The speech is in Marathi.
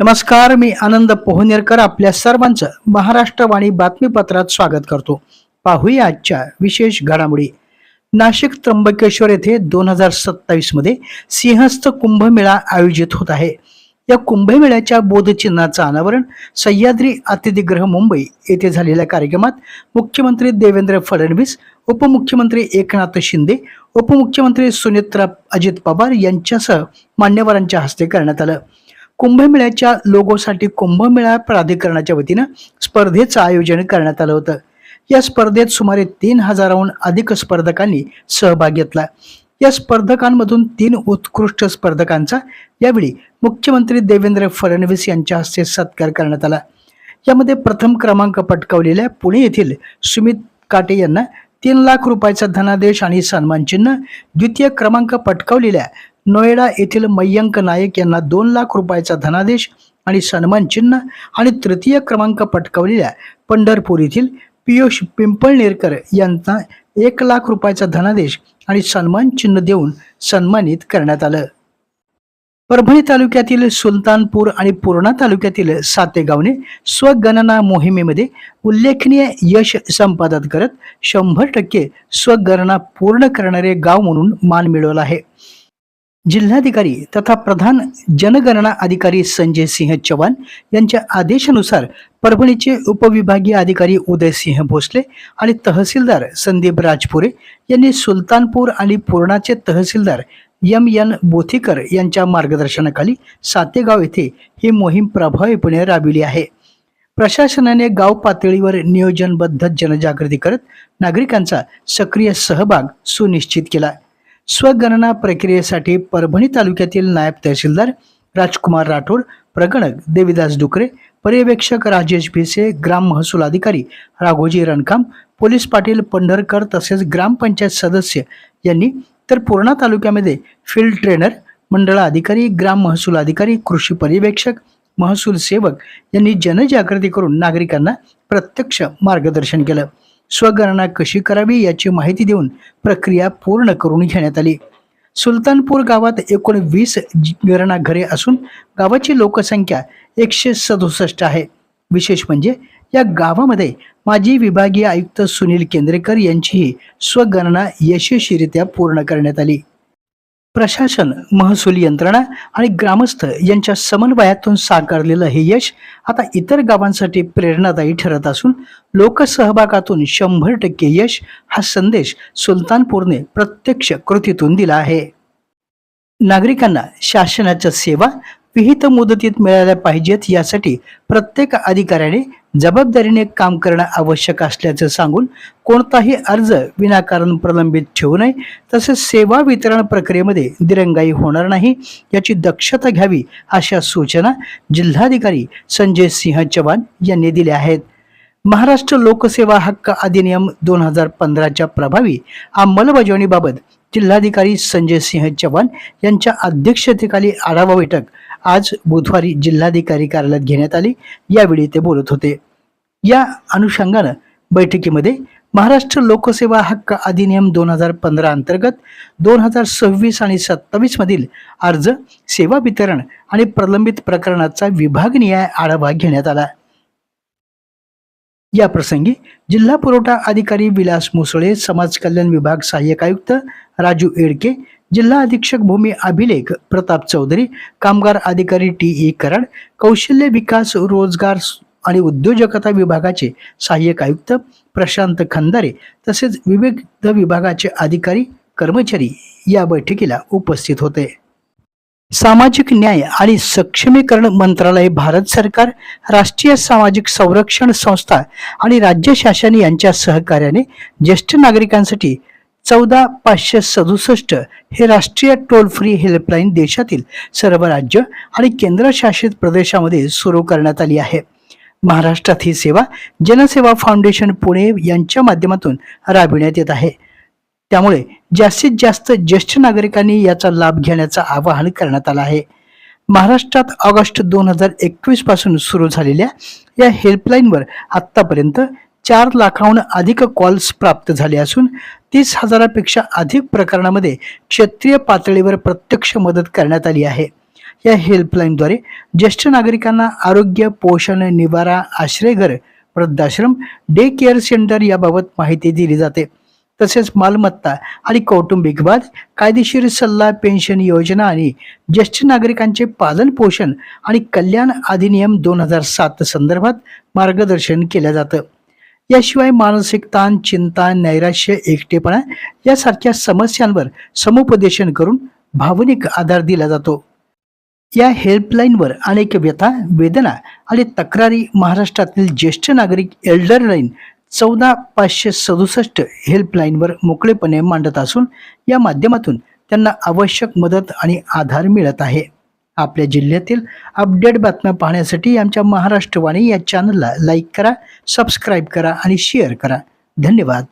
नमस्कार, मी आनंद पोहनेरकर आपल्या सर्वांचं महाराष्ट्रवाणी बातमीपत्रात स्वागत करतो. पाहूया आजच्या विशेष घडामोडी. नाशिक त्र्यंबकेश्वर येथे 2027 मध्ये सिंहस्थ कुंभमेळा आयोजित होत आहे. या कुंभमेळ्याच्या बोधचिन्हाचं अनावरण सह्याद्री अतिथीगृह मुंबई येथे झालेल्या कार्यक्रमात मुख्यमंत्री देवेंद्र फडणवीस, उपमुख्यमंत्री एकनाथ शिंदे, उपमुख्यमंत्री सुनेत्रा अजित पवार यांच्यासह मान्यवरांच्या हस्ते करण्यात आलं. कुंभमेळ्याच्या लोगोसाठी कुंभमेळा प्राधिकरणाच्या वतीनं स्पर्धेचं आयोजन करण्यात आलं होतं. या स्पर्धेत सुमारे 3,000हून अधिक स्पर्धकांनी सहभाग घेतला. या स्पर्धकांमधून 3 उत्कृष्ट स्पर्धकांचा यावेळी मुख्यमंत्री देवेंद्र फडणवीस यांच्या हस्ते सत्कार करण्यात आला. यामध्ये प्रथम क्रमांक पटकावलेल्या पुणे येथील सुमित काटे यांना 3 लाख रुपयाचा धनादेश आणि सन्मान चिन्ह, द्वितीय क्रमांक पटकावलेल्या नोएडा येथील मयंक नायक यांना 2 लाख रुपयाचा धनादेश आणि सन्मान चिन्ह आणि तृतीय क्रमांक पटकावलेल्या पंढरपूर येथील पियुष पिंपळनेरकर यांना 1 लाख रुपयाचा धनादेश आणि सन्मान चिन्ह देऊन सन्मानित करण्यात आलं. परभणी तालुक्यातील सुलतानपूर आणि पूर्णा तालुक्यातील सातेगावने स्वगणना मोहिमेमध्ये उल्लेखनीय यश संपादन करत 100% स्वगणना पूर्ण करणारे गाव म्हणून मान मिळवला आहे. जिल्हाधिकारी तथा प्रधान जनगणना अधिकारी संजय सिंह चव्हाण यांच्या आदेशानुसार परभणीचे उपविभागीय अधिकारी उदयसिंह भोसले आणि तहसीलदार संदीप राजपुरे यांनी सुलतानपूर आणि पूर्णाचे तहसीलदार M.N. बोथीकर यांच्या मार्गदर्शनाखाली सातेगाव येथे ही मोहीम प्रभावीपणे राबविली आहे. प्रशासनाने गाव पातळीवर नियोजनबद्ध जनजागृती करत नागरिकांचा सक्रिय सहभाग सुनिश्चित केला. स्वगणना प्रक्रियेसाठी परभणी तालुक्यातील नायब तहसीलदार राजकुमार राठोड, प्रगणक देविदास डुकरे, पर्यवेक्षक राजेश भिसे, ग्राम महसूल अधिकारी राघोजी रणकाम, पोलीस पाटील पंढरकर तसेच ग्रामपंचायत सदस्य यांनी, तर पूर्णा तालुक्यामध्ये फील्ड ट्रेनर, मंडळ अधिकारी, ग्राम महसूल अधिकारी, कृषी पर्यवेक्षक, महसूल सेवक यांनी जनजागृती करून नागरिकांना प्रत्यक्ष मार्गदर्शन केलं. स्वगणना कशी करावी याची माहिती देऊन प्रक्रिया पूर्ण करून घेण्यात आली. सुलतानपूर गावात एकूण 20 गणना घरे असून गावाची लोकसंख्या 167 आहे. विशेष म्हणजे या गावामध्ये माजी विभागीय आयुक्त सुनील केंद्रेकर यांचीही स्वगणना यशस्वीरित्या पूर्ण करण्यात आली. प्रशासन, महसूल यंत्रणा आणि ग्रामस्थ यांच्या समन्वयातून साकारलेलं हे यश आता इतर गावांसाठी प्रेरणादायी ठरत असून लोकसहभागातून 100% यश हा संदेश सुलतानपूरने प्रत्यक्ष कृतीतून दिला आहे. नागरिकांना शासनाच्या सेवा विहित मुदतीत मिळाल्या पाहिजेत यासाठी प्रत्येक अधिकाऱ्याने जबाबदारीने काम करणं आवश्यक असल्याचं सांगून कोणताही अर्ज विनाकारण प्रलंबित ठेवू नये, तसेच सेवा वितरण प्रक्रियेमध्ये दिरंगाई होणार नाही याची दक्षता घ्यावी अशा सूचना जिल्हाधिकारी संजय सिंह चव्हाण यांनी दिल्या आहेत. महाराष्ट्र लोकसेवा हक्क अधिनियम 2015च्या प्रभावी अंमलबजावणीबाबत जिल्हाधिकारी संजय सिंह चव्हाण यांच्या अध्यक्षतेखाली आढावा बैठक आज बुधवारी जिल्हाधिकारी कार्यालयात घेण्यात आली. यावेळी ते बोलत होते. या अनुषंगानं बैठकीमध्ये महाराष्ट्र लोकसेवा हक्क अधिनियम 2015 अंतर्गत 2026 आणि 27 मधील अर्ज, सेवा वितरण आणि प्रलंबित प्रकरणाचा विभागनिहाय आढावा घेण्यात आला. या प्रसंगी जिल्हा पुरवठा अधिकारी विलास मुसळे, समाज कल्याण विभाग सहाय्यक आयुक्त राजू एडके, जिल्हा अधीक्षक भूमी अभिलेख प्रताप चौधरी, कामगार अधिकारी TE कराड, कौशल्य विकास, रोजगार आणि उद्योजकता विभागाचे सहाय्यक आयुक्त प्रशांत खंदारे तसेच विविध विभागाचे अधिकारी कर्मचारी या बैठकीला उपस्थित होते. सामाजिक न्याय आणि सक्षमीकरण मंत्रालय, भारत सरकार, राष्ट्रीय सामाजिक संरक्षण संस्था आणि राज्य शासन यांच्या सहकार्याने ज्येष्ठ नागरिकांसाठी 14,567 हे राष्ट्रीय टोल फ्री हेल्पलाईन देशातील सर्व राज्य आणि केंद्रशासित प्रदेशामध्ये सुरू करण्यात आली आहे. महाराष्ट्रात ही सेवा जनसेवा फाउंडेशन पुणे यांच्या माध्यमातून राबविण्यात येत आहे. त्यामुळे जास्तीत जास्त ज्येष्ठ नागरिकांनी याचा लाभ घेण्याचं आवाहन करण्यात आलं आहे. महाराष्ट्रात ऑगस्ट 2021 पासून सुरू झालेल्या या हेल्पलाईनवर आतापर्यंत 4 लाखाहून अधिक कॉल्स प्राप्त झाले असून 30,000पेक्षा अधिक प्रकरणामध्ये क्षेत्रीय पातळीवर प्रत्यक्ष मदत करण्यात आली आहे. या हेल्पलाईनद्वारे ज्येष्ठ नागरिकांना आरोग्य, पोषण, निवारा, आश्रयघर, वृद्धाश्रम, डे केअर सेंटर याबाबत माहिती दिली जाते. तसेच मालमत्ता आणि कौटुंबिक वाद, कायदेशीर सल्ला, पेन्शन योजना आणि ज्येष्ठ नागरिकांचे पालन पोषण आणि कल्याण अधिनियम 2007 संदर्भात मार्गदर्शन केलं जातं. याशिवाय मानसिक ताण, चिंता, नैराश्य, एकटेपणा यासारख्या समस्यांवर समुपदेशन करून भावनिक आधार दिला जातो. या हेल्पलाईनवर अनेक व्यथा, वेदना आणि तक्रारी महाराष्ट्रातील ज्येष्ठ नागरिक एल्डर लाईन 14,567 हेल्पलाईनवर मोकळेपणे मांडत असून या माध्यमातून त्यांना आवश्यक मदत आणि आधार मिळत आहे. आपल्या जिल्ह्यातील अपडेट बातम्या पाहण्यासाठी आमच्या महाराष्ट्रवाणी या चॅनलला लाईक करा, सबस्क्राईब करा आणि शेअर करा. धन्यवाद.